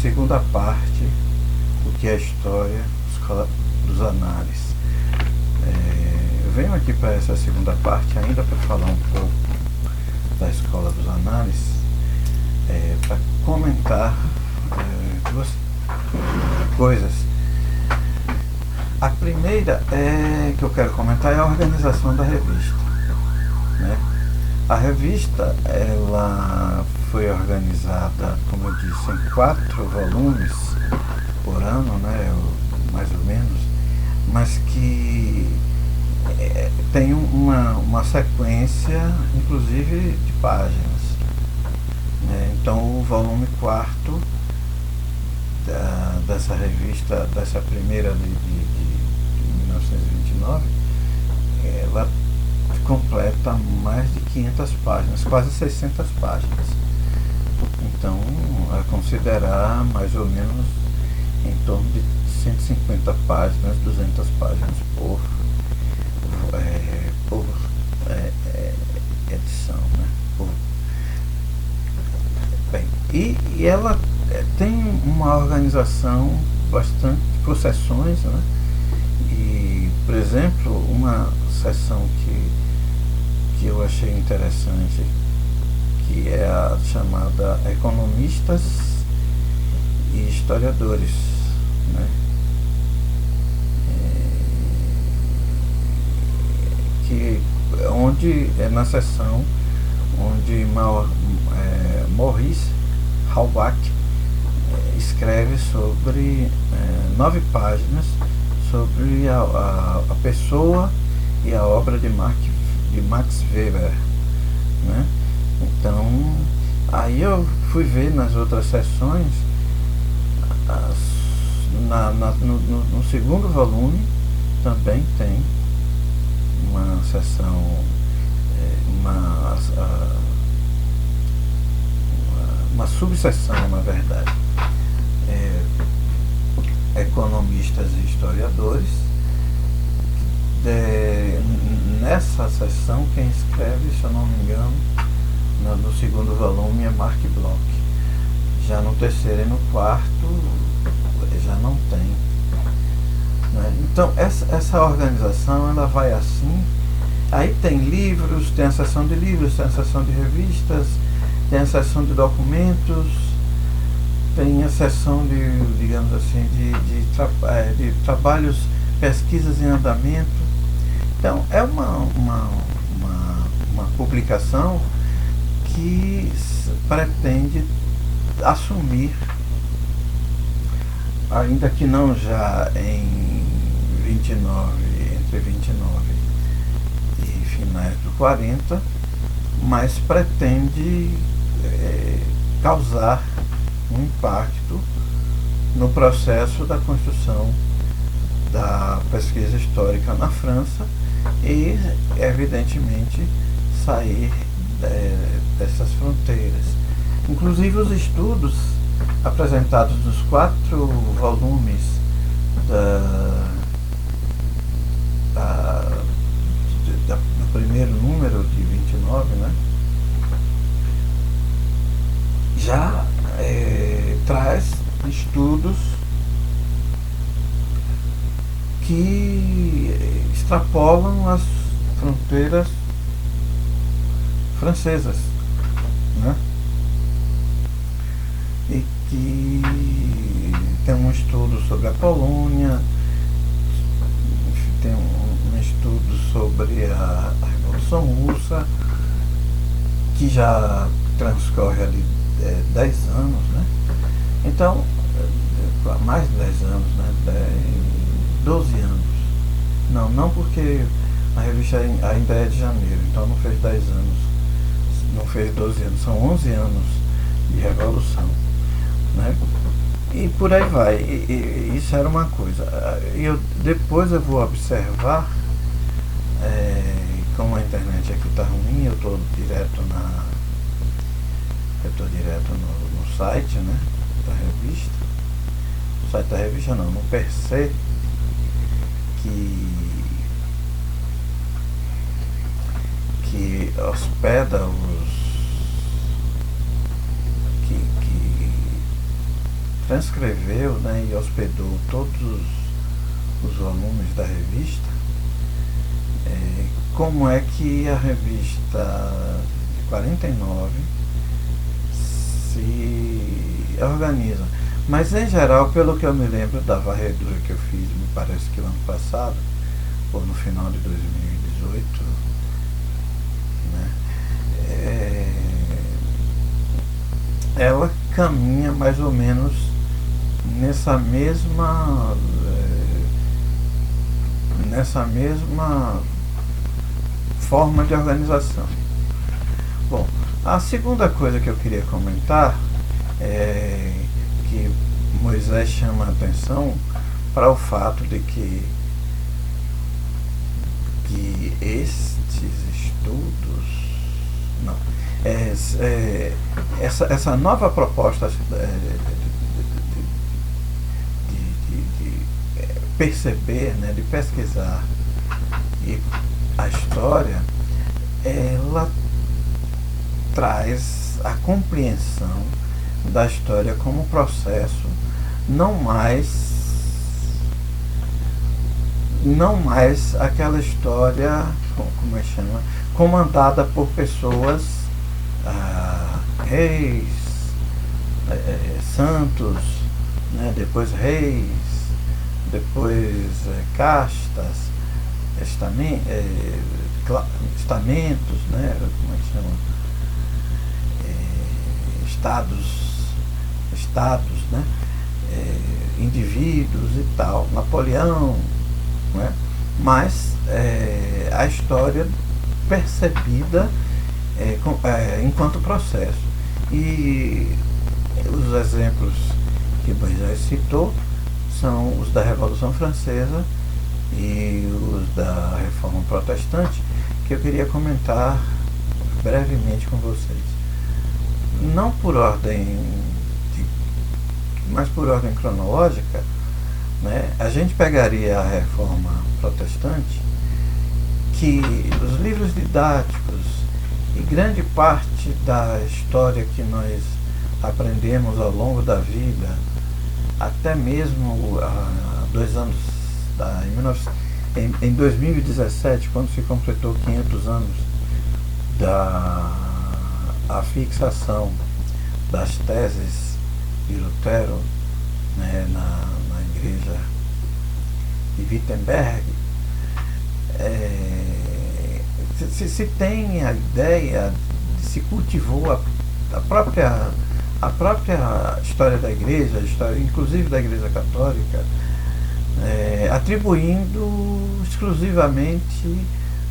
segunda parte, o que é a história, Escola dos Análises. Eu venho aqui para essa segunda parte ainda para falar um pouco da Escola dos Análises, para comentar duas coisas. A primeira que eu quero comentar é a organização da revista, né? A revista ela foi organizada, como eu disse, em 4 volumes por ano, né, mais ou menos, mas que tem uma sequência, inclusive, de páginas, né? Então, o volume 4 dessa revista, dessa primeira de 1929, ela completa mais de 500 páginas, quase 600 páginas. Então, a considerar mais ou menos em torno de 150 páginas, 200 páginas por edição, né? Bem, e ela tem uma organização bastante por seções, né? E, por exemplo, uma seção que eu achei interessante, que é a chamada Economistas e Historiadores, né? Onde é na seção onde Maurice Halbach escreve sobre 9 páginas sobre a pessoa e a obra de Max Weber, né? Então, aí eu fui ver nas outras sessões, no segundo volume também tem uma sessão, uma subseção, na verdade, economistas e historiadores. Nessa sessão, quem escreve, se eu não me engano, no segundo volume é Mark Bloch. Já no terceiro e no quarto já não tem, né? Então essa organização ela vai assim. Aí tem livros, tem a seção de livros, tem a seção de revistas, tem a seção de documentos, tem a seção de, digamos assim, de trabalhos, pesquisas em andamento. Então é uma publicação que pretende assumir, ainda que não já em 29, entre 29 e finais do 40, mas pretende causar um impacto no processo da construção da pesquisa histórica na França e, evidentemente, sair dessas fronteiras. Inclusive os estudos apresentados nos 4 volumes do primeiro número de 29, né, já traz estudos que extrapolam as fronteiras francesas, né? E que tem um estudo sobre a Polônia, tem um estudo sobre a Revolução Russa, que já transcorre ali 10 anos, né? Então, mais de 10 anos, né? 12 anos. Não porque a revista ainda é de janeiro, então não fez 10 anos, não fez 12 anos, são 11 anos de Revolução, né? E por aí vai. E isso era uma coisa. Depois eu vou observar, como a internet aqui está ruim, eu estou direto no site, né, da revista. No site da revista não, no PC, que hospeda transcreveu, né, e hospedou todos os volumes da revista, como é que a revista de 49 se organiza. Mas, em geral, pelo que eu me lembro da varredura que eu fiz, me parece que o ano passado, ou no final de 2018, né, ela caminha mais ou menos nessa mesma forma de organização. Bom, a segunda coisa que eu queria comentar é que Moisés chama a atenção para o fato de que estes estudos, não, essa nova proposta de perceber, né, de pesquisar a história, ela traz a compreensão da história como processo não mais aquela história, como é que chama, comandada por pessoas, reis, santos, né, depois reis, depois castas, estamentos, né, como é que chama, estados, né, indivíduos e tal, Napoleão, né, mas a história percebida enquanto processo. E os exemplos que Moisés citou são os da Revolução Francesa e os da Reforma Protestante, que eu queria comentar brevemente com vocês. Não por ordem, mas por ordem cronológica, né? A gente pegaria a Reforma Protestante, que os livros didáticos e grande parte da história que nós aprendemos ao longo da vida, até mesmo há 2 anos, em 2017, quando se completou 500 anos da fixação das teses de Lutero, né, na igreja de Wittenberg, se tem a ideia, se cultivou a própria história da igreja, a história inclusive da Igreja Católica, atribuindo exclusivamente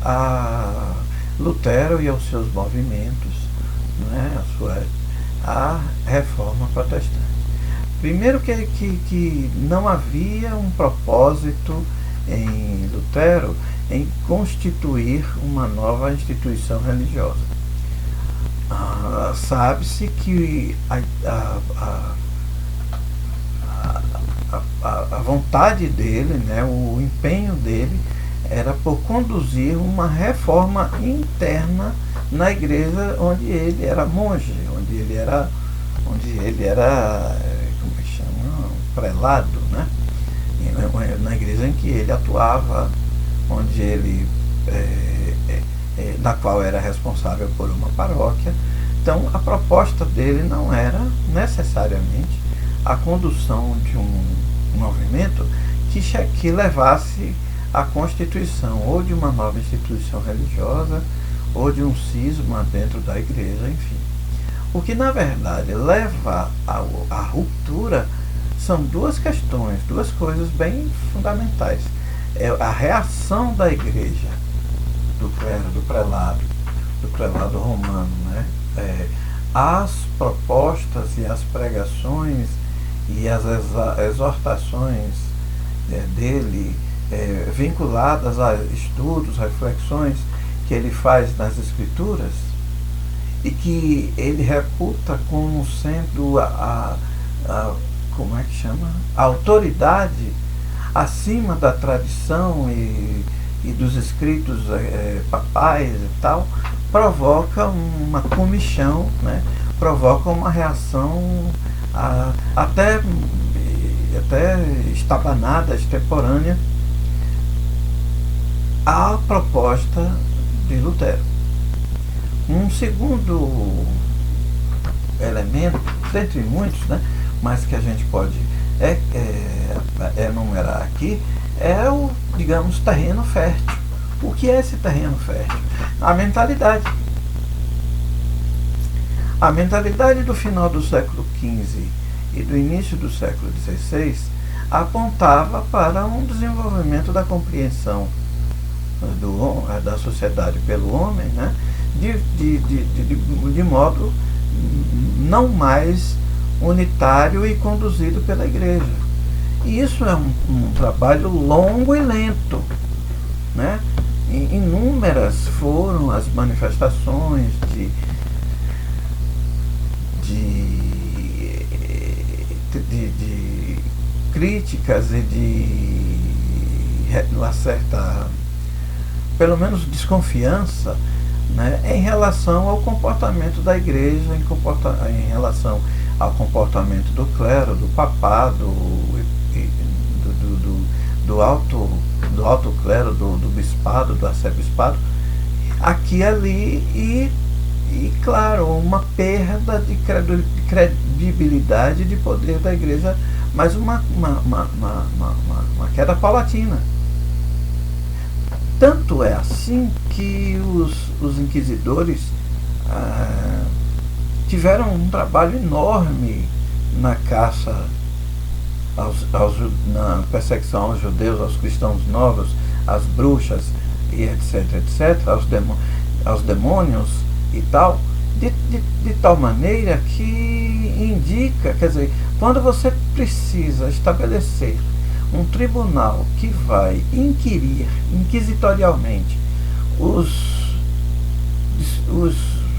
a Lutero e aos seus movimentos, né, a Reforma Protestante. Primeiro que não havia um propósito em Lutero em constituir uma nova instituição religiosa. Sabe-se que a vontade dele, né, o empenho dele era por conduzir uma reforma interna na igreja onde ele era monge, onde ele era como é que chama, prelado, né? Na igreja em que ele atuava, onde ele na qual era responsável por uma paróquia. Então a proposta dele não era necessariamente a condução de um movimento que levasse à constituição ou de uma nova instituição religiosa ou de um cisma dentro da igreja, enfim. O que na verdade leva à ruptura são duas questões, duas coisas bem fundamentais. É a reação da igreja, do prelado romano, né? As propostas e as pregações e as exortações dele, vinculadas a estudos, reflexões que ele faz nas Escrituras e que ele reputa como sendo como é que chama? A autoridade acima da tradição e dos escritos papais e tal, provoca uma comichão, né? Provoca uma reação até estabanada, extemporânea, à proposta de Lutero. Um segundo elemento, dentre muitos, né, mas que a gente pode enumerar aqui, é o, digamos, terreno fértil. O que é esse terreno fértil? A mentalidade. A mentalidade do final do século XV e do início do século XVI apontava para um desenvolvimento da compreensão da sociedade pelo homem, né, de modo não mais unitário e conduzido pela igreja. E isso é um trabalho longo e lento, né? Inúmeras foram as manifestações de críticas e de uma certa, pelo menos, desconfiança, né, em relação ao comportamento da igreja, em relação ao comportamento do clero, do papado, do alto clero, do bispado, do arcebispado, aqui e ali, e claro, uma perda de credibilidade, de poder da igreja, mas uma queda paulatina. Tanto é assim que os inquisidores tiveram um trabalho enorme na caça, na perseguição aos judeus, aos cristãos novos, às bruxas, e etc., aos demônios e tal, de tal maneira que indica, quer dizer, quando você precisa estabelecer um tribunal que vai inquirir inquisitorialmente os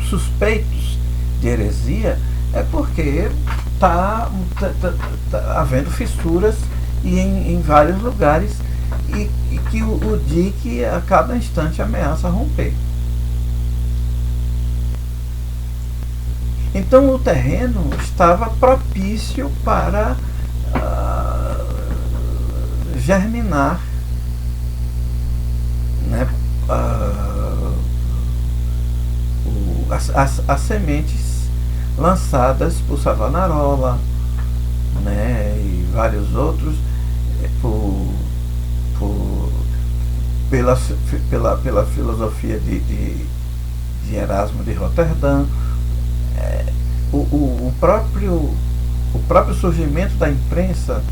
suspeitos de heresia, é porque está havendo fissuras em vários lugares e que o dique a cada instante ameaça romper. Então o terreno estava propício para germinar, né, as sementes lançadas por Savonarola, né, e vários outros, pela filosofia de Erasmo de Roterdã. O próprio surgimento da imprensa,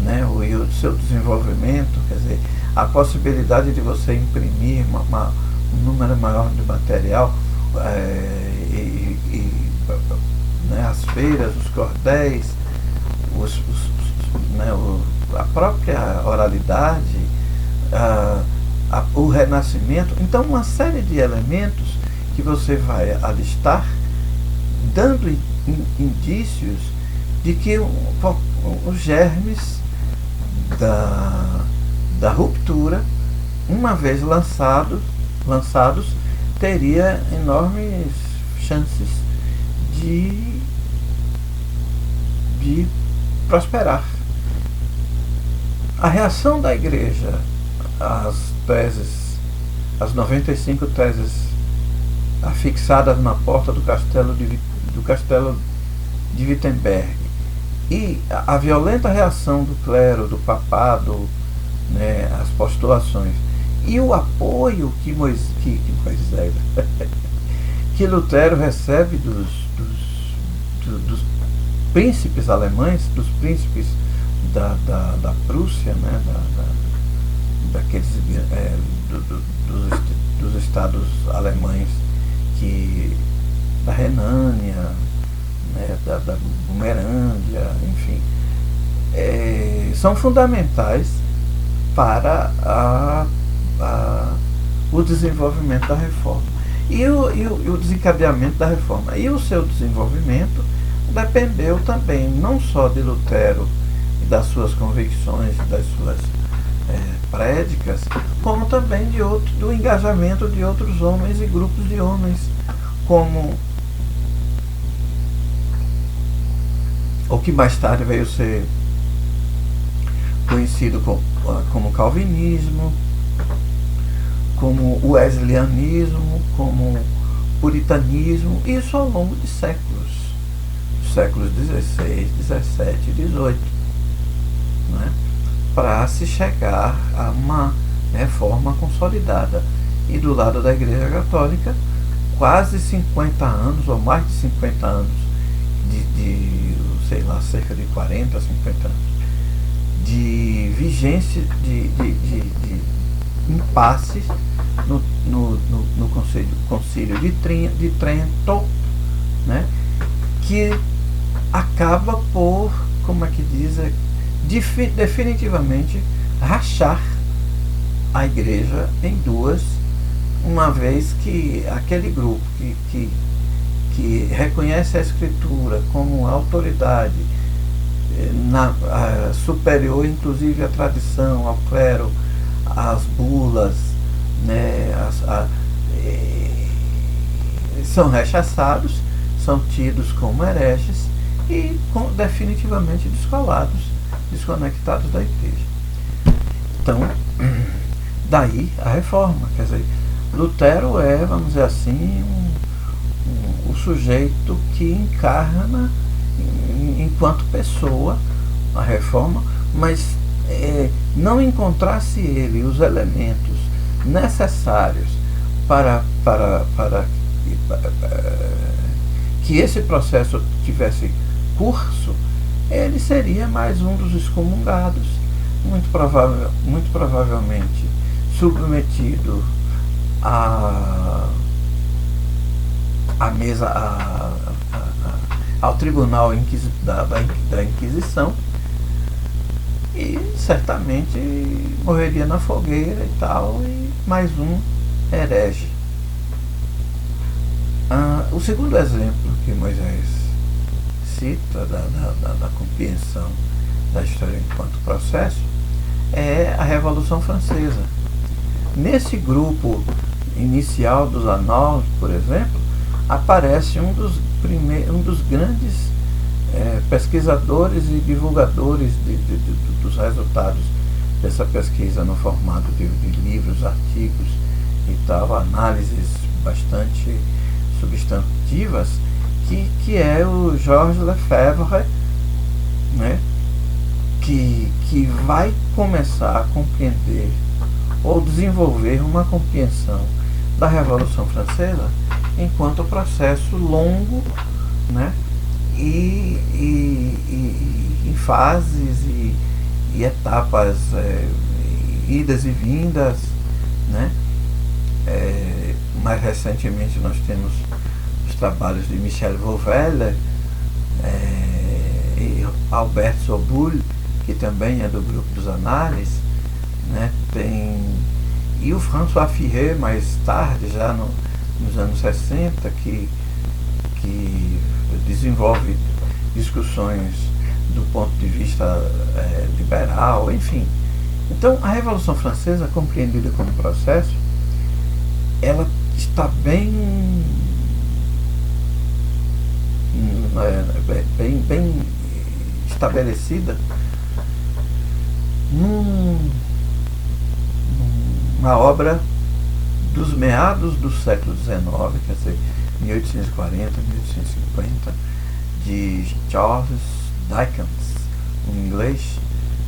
né, e o seu desenvolvimento, quer dizer, a possibilidade de você imprimir um número maior de material, né, as feiras, os cordéis, né, a própria oralidade, o renascimento. Então, uma série de elementos que você vai alistar, dando indícios de que os germes da ruptura, uma vez lançados, teria enormes chances de prosperar. A reação da igreja às 95 teses afixadas na porta do castelo de Wittenberg, e a violenta reação do clero, do papado, né, às postulações, e o apoio que Lutero recebe dos príncipes alemães, dos príncipes da Prússia, né, daqueles dos estados alemães, da Renânia, né, da Bumerândia, enfim, são fundamentais para o desenvolvimento da reforma e o desencadeamento da reforma. E o seu desenvolvimento dependeu também não só de Lutero e das suas convicções, das suas prédicas, como também do engajamento de outros homens e grupos de homens, como o que mais tarde veio ser conhecido como calvinismo, como wesleyanismo, como puritanismo, isso ao longo de séculos XVI, XVII e XVIII, né? Para se chegar a uma reforma consolidada. E do lado da Igreja Católica, quase 50 anos, ou mais de 50 anos, sei lá, cerca de 40, 50 anos, de vigência de impasses no Concílio de Trento, né, que acaba por, como é que diz, definitivamente rachar a igreja em duas, uma vez que aquele grupo que reconhece a Escritura como autoridade superior, inclusive à tradição, ao clero, às bulas, né, são rechaçados, são tidos como hereges e definitivamente desconectados da igreja. Então, daí a reforma, quer dizer, Lutero é, vamos dizer assim, o sujeito que encarna enquanto pessoa a reforma, mas não encontrasse ele os elementos necessários para que esse processo tivesse curso, ele seria mais um dos excomungados, muito provavelmente submetido ao tribunal da Inquisição e certamente morreria na fogueira e tal, e mais um herege. O segundo exemplo que Moisés cita da compreensão da história enquanto processo é a Revolução Francesa. Nesse grupo inicial dos Annales, por exemplo, aparece um dos grandes pesquisadores e divulgadores dos resultados dessa pesquisa no formato de livros, artigos e tal, análises bastante substantivas, que é o Georges Lefebvre, né, que vai começar a compreender ou desenvolver uma compreensão da Revolução Francesa enquanto processo longo, né, e em fases e etapas, idas e vindas, né. Mais recentemente nós temos os trabalhos de Michel Vauvel e Albert Soboul, que também é do grupo dos Annales, né. E o François Furet, mais tarde, já nos anos 60, que desenvolve discussões do ponto de vista liberal, enfim. Então, a Revolução Francesa, compreendida como processo, ela está bem estabelecida numa obra dos meados do século XIX, quer dizer, 1840, 1850, de Charles Dickens, um inglês,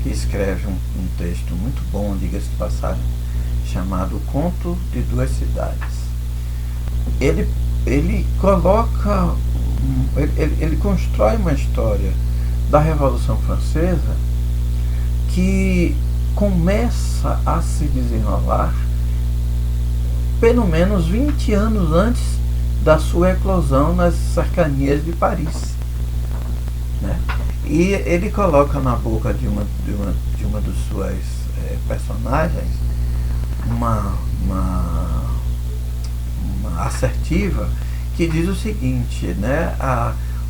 que escreve um texto muito bom, diga-se de passagem, chamado O Conto de Duas Cidades. Ele coloca, ele constrói uma história da Revolução Francesa que começa a se desenrolar pelo menos 20 anos antes da sua eclosão nas cercanias de Paris, né? E ele coloca na boca de uma das suas personagens uma assertiva que diz o seguinte, né?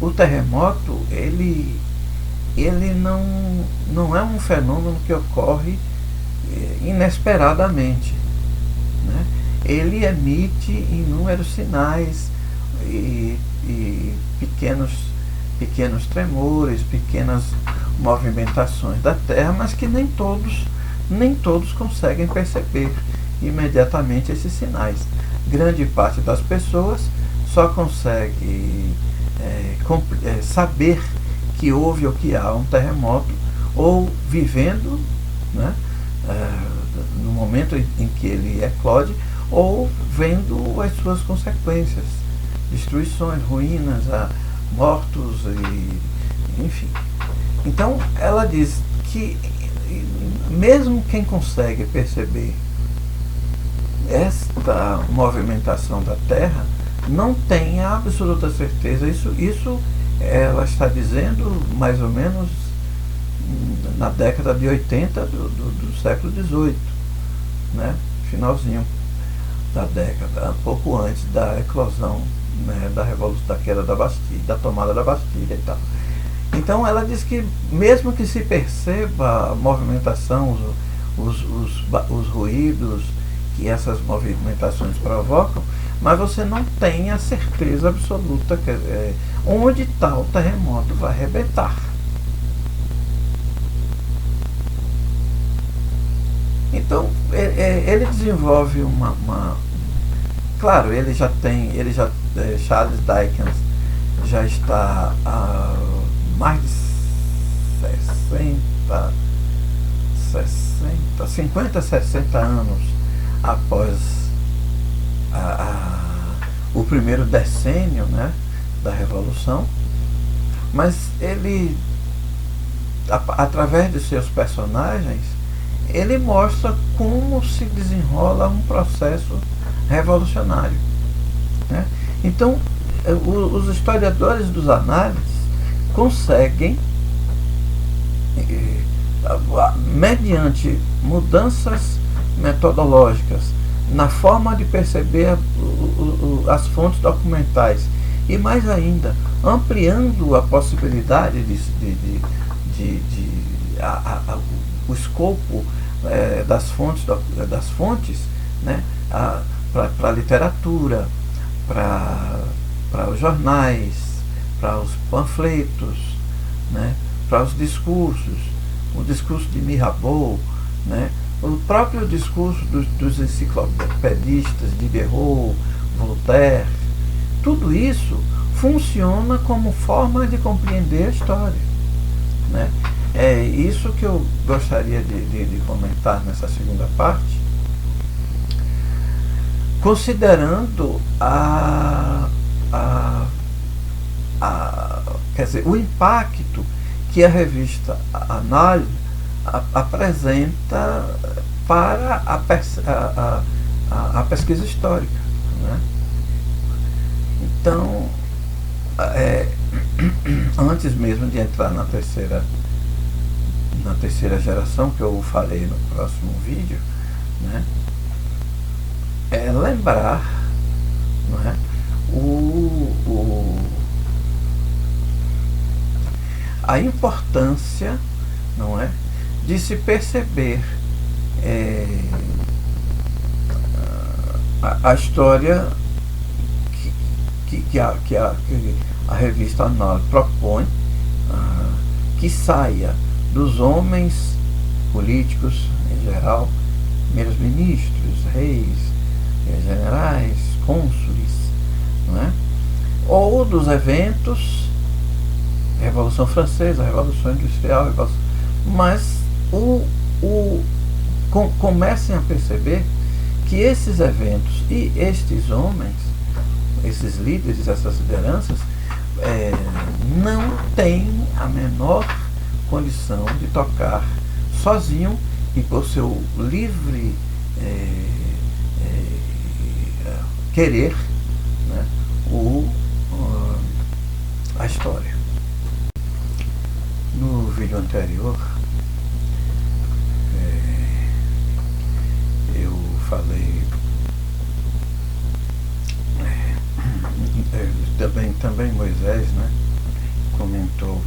O terremoto ele não é um fenômeno que ocorre inesperadamente, né? Ele emite inúmeros sinais e pequenos pequenos tremores, pequenas movimentações da Terra, mas que nem todos conseguem perceber imediatamente esses sinais. Grande parte das pessoas só consegue saber que houve ou que há um terremoto, ou vivendo, né, no momento em que ele eclode, ou vendo as suas consequências, destruições, ruínas, mortos, enfim. Então ela diz que mesmo quem consegue perceber esta movimentação da Terra não tem a absoluta certeza. Isso ela está dizendo mais ou menos na década de 80 do século XVIII, né? Finalzinho da década, um pouco antes da eclosão, né, da revolução, da queda da Bastilha, da tomada da Bastilha e tal. Então ela diz que mesmo que se perceba a movimentação, os ruídos que essas movimentações provocam, mas você não tem a certeza absoluta onde tal terremoto vai arrebentar. Então ele desenvolve claro, Charles Dickens já está há mais de 50, 60 anos após o primeiro decênio, né, da Revolução, mas ele, através de seus personagens, ele mostra como se desenrola um processo revolucionário, né? Então, os historiadores dos análises conseguem, mediante mudanças metodológicas na forma de perceber as fontes documentais, e mais ainda ampliando a possibilidade o escopo das fontes, né, para a literatura, para os jornais, para os panfletos, né, para os discursos, o discurso de Mirabeau, né, o próprio discurso dos enciclopedistas, Diderot, Voltaire. Tudo isso funciona como forma de compreender a história, né? É isso que eu gostaria de comentar nessa segunda parte, considerando quer dizer, o impacto que a revista Análise apresenta para a pesquisa histórica, né? Então, antes mesmo de entrar na terceira geração, que eu falei no próximo vídeo, né, é lembrar, não é, a importância, não é, de se perceber a história que a revista Análise propõe, que saia dos homens políticos em geral, primeiros ministros, reis, generais, cônsules, não é? Ou dos eventos, Revolução Francesa, Revolução Industrial, mas comecem a perceber que esses eventos e estes homens, esses líderes, essas lideranças, não têm a menor condição de tocar sozinho e por seu livre querer, né, a história. No vídeo anterior eu falei também Moisés, né, comentou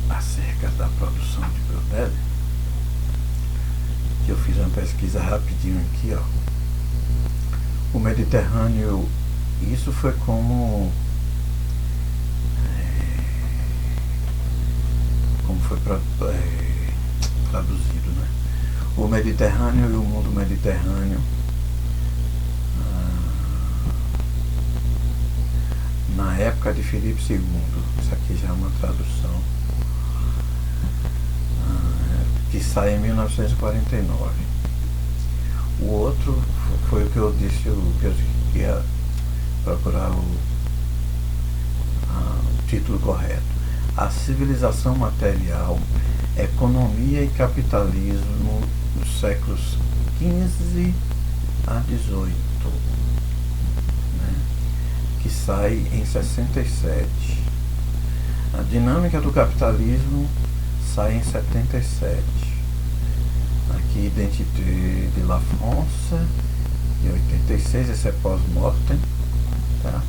acerca da produção de Brodelli, que eu fiz uma pesquisa rapidinho aqui, ó. O Mediterrâneo, isso foi como traduzido, né? O Mediterrâneo e o Mundo Mediterrâneo, na época de Filipe II. Isso aqui já é uma tradução, que sai em 1949. O outro foi o que eu disse, que eu ia procurar o título correto: A Civilização Material, Economia e Capitalismo dos séculos XV a XVIII, né? Que sai em 67. A Dinâmica do Capitalismo sai em 77. Aqui, Identité de la France, de 86, esse é pós-mortem, tá?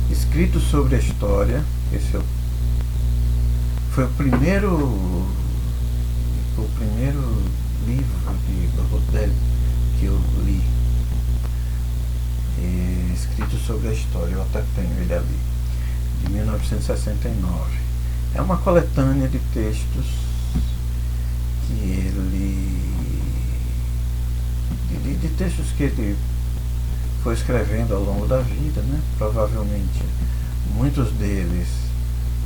Escrito sobre a História, esse foi o primeiro livro de Rodel que eu li, escrito sobre a história. Eu até tenho ele ali, de 1969. É uma coletânea de textos que de textos que ele foi escrevendo ao longo da vida, né? Provavelmente muitos deles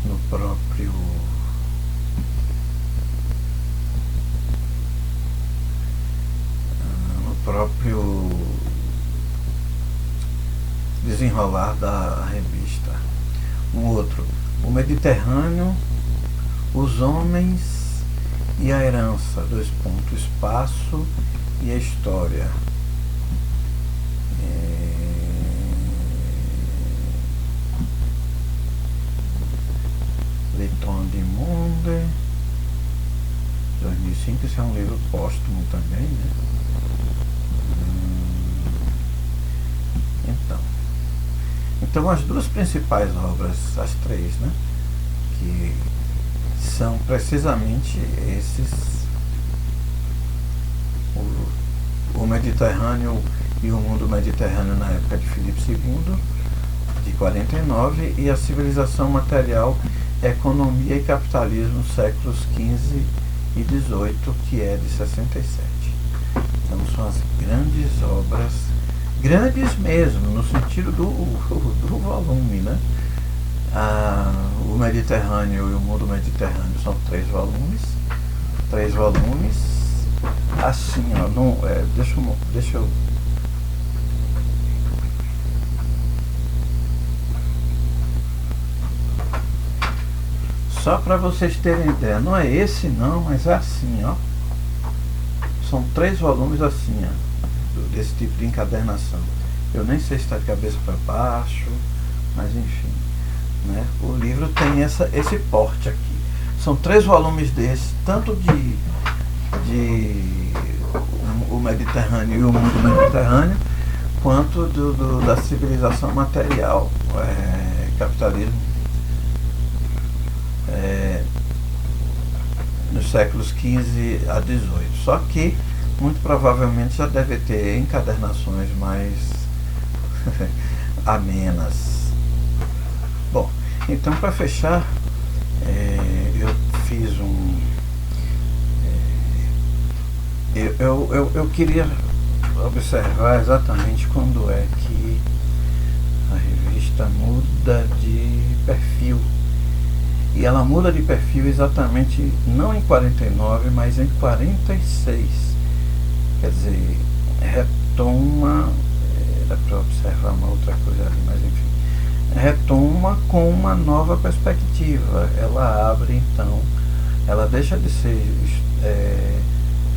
no próprio desenrolar da revista. Um outro: O Mediterrâneo, os Homens e a Herança, espaço e a História. Le Temps du Monde, 2005, esse é um livro póstumo também, né? Então as duas principais obras, as três, né, que são precisamente esses: o Mediterrâneo e o Mundo Mediterrâneo na época de Filipe II, de 49, e A Civilização Material, Economia e Capitalismo, séculos XV e XVIII, que é de 67. Então são as grandes obras, grandes mesmo, no sentido do volume, né? O Mediterrâneo e o Mundo Mediterrâneo são 3 volumes. 3 volumes, assim, ó, não, deixa eu só para vocês terem ideia, não é esse não, mas é assim, ó. São 3 volumes assim, ó, desse tipo de encadernação. Eu nem sei se está de cabeça para baixo, mas enfim, né? O livro tem esse porte aqui. São 3 volumes desses, tanto o Mediterrâneo e o Mundo Mediterrâneo, quanto da Civilização Material, Capitalismo, nos séculos XV a XVIII. Só que muito provavelmente já deve ter encadernações mais amenas. Bom, então, para fechar, eu fiz eu queria observar exatamente quando é que a revista muda de perfil. E ela muda de perfil exatamente não em 49, mas em 46. Quer dizer, retoma, dá para observar uma outra coisa ali, mas enfim, retoma com uma nova perspectiva. Ela abre, então, ela deixa de ser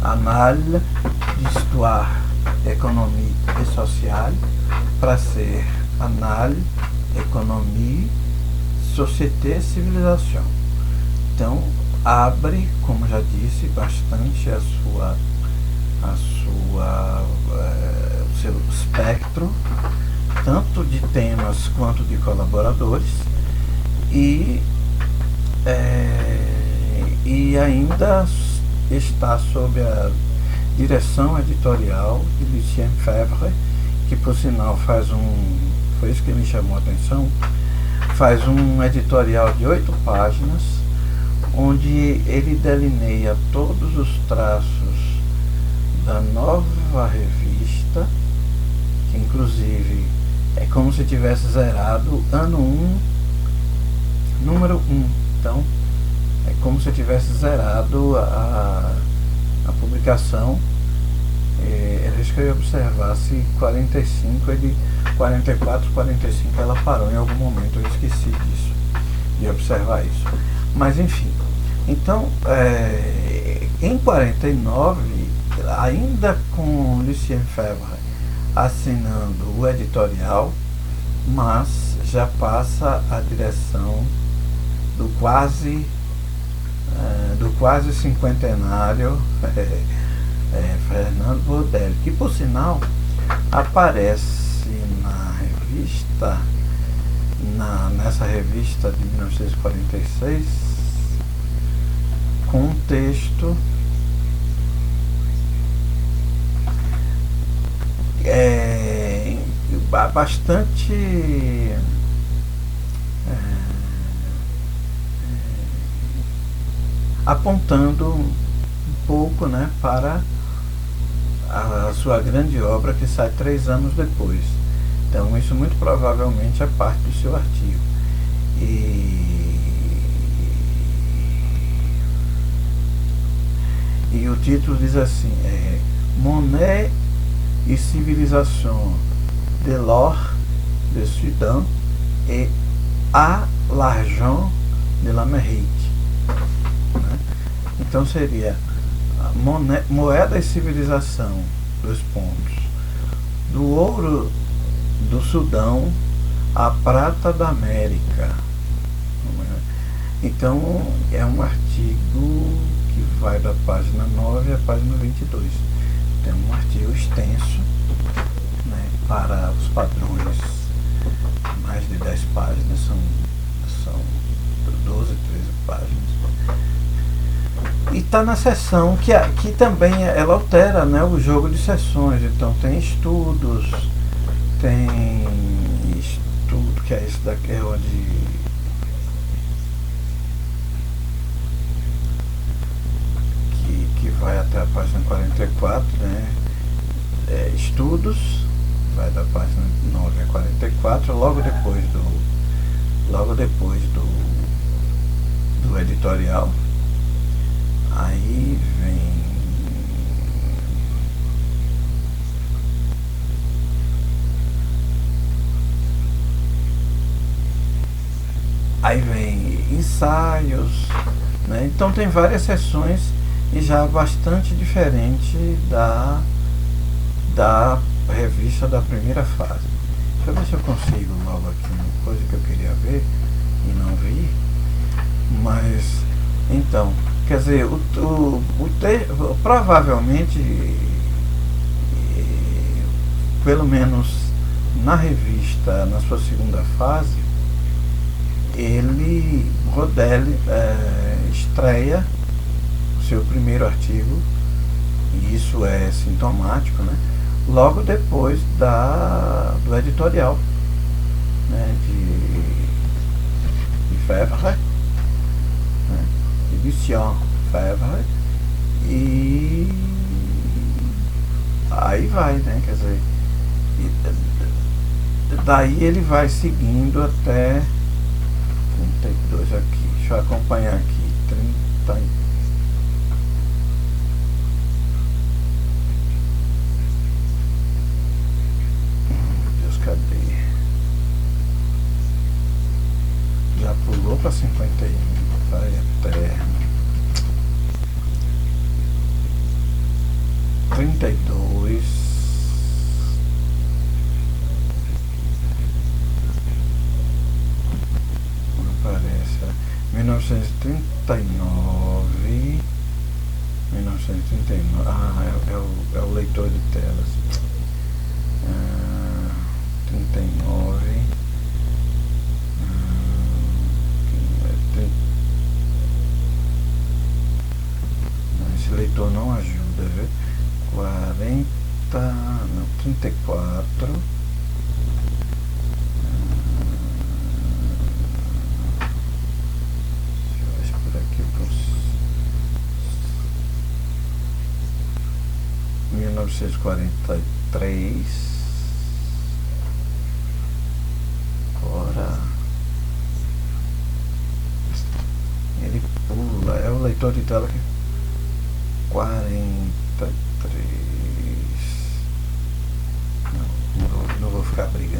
análise d'histoire, économie et sociale, para ser análise, économie, société e civilização. Então abre, como já disse, bastante o seu espectro, tanto de temas quanto de colaboradores, e ainda está sob a direção editorial de Lucien Febvre, que por sinal faz foi isso que me chamou a atenção, faz um editorial de 8 páginas, onde ele delineia todos os traços da nova revista, que inclusive é como se tivesse zerado ano 1, número 1. Então, é como se tivesse zerado a publicação. Deixa eu observar se 45, 44, 45 ela parou em algum momento, eu esqueci disso, de observar isso. Mas enfim, então, em 49, ainda com Lucien Febvre assinando o editorial, mas já passa a direção do quase cinquentenário Fernando Brodelli, que por sinal aparece na revista, nessa revista de 1946, com um texto bastante apontando um pouco, né, para a sua grande obra, que sai 3 anos depois. Então isso muito provavelmente é parte do seu artigo. E o título diz assim, Monnaie et civilisation de l'or de Soudan et à l'argent de l'Amérique. Então seria moeda e civilização, 2 pontos, do ouro do Sudão à prata da América. Então é um artigo que vai da página 9 à página 22. Então um artigo extenso, né, para os padrões, mais de 10 páginas, são 12, 13 páginas. E está na seção que também ela altera, né, o jogo de sessões. Então tem estudos, que é isso daqui, é onde que vai até a página 44, né? Estudos, vai da página 9 a 44, logo depois do editorial. Aí vem ensaios, né? Então tem várias sessões e já bastante diferente da revista da primeira fase. Deixa eu ver se eu consigo logo aqui uma coisa que eu queria ver e não vi. Mas então, quer dizer, provavelmente, pelo menos na revista, na sua segunda fase, Brodelli estreia o seu primeiro artigo, e isso é sintomático, né, logo depois do editorial, né, de Febvre, né, de Lucien Febvre, e aí vai, né, quer dizer, daí ele vai seguindo até 32 aqui, deixa eu acompanhar aqui, 30. Deus, cadê? Já pulou para 51, vai eterno. 32. Aparece 1939. 1939. É o leitor de telas. 39. Esse leitor não ajuda, viu? 40. Não, 34. 1943. Agora ele pula, é o leitor de tela que 43. Não vou ficar brigando.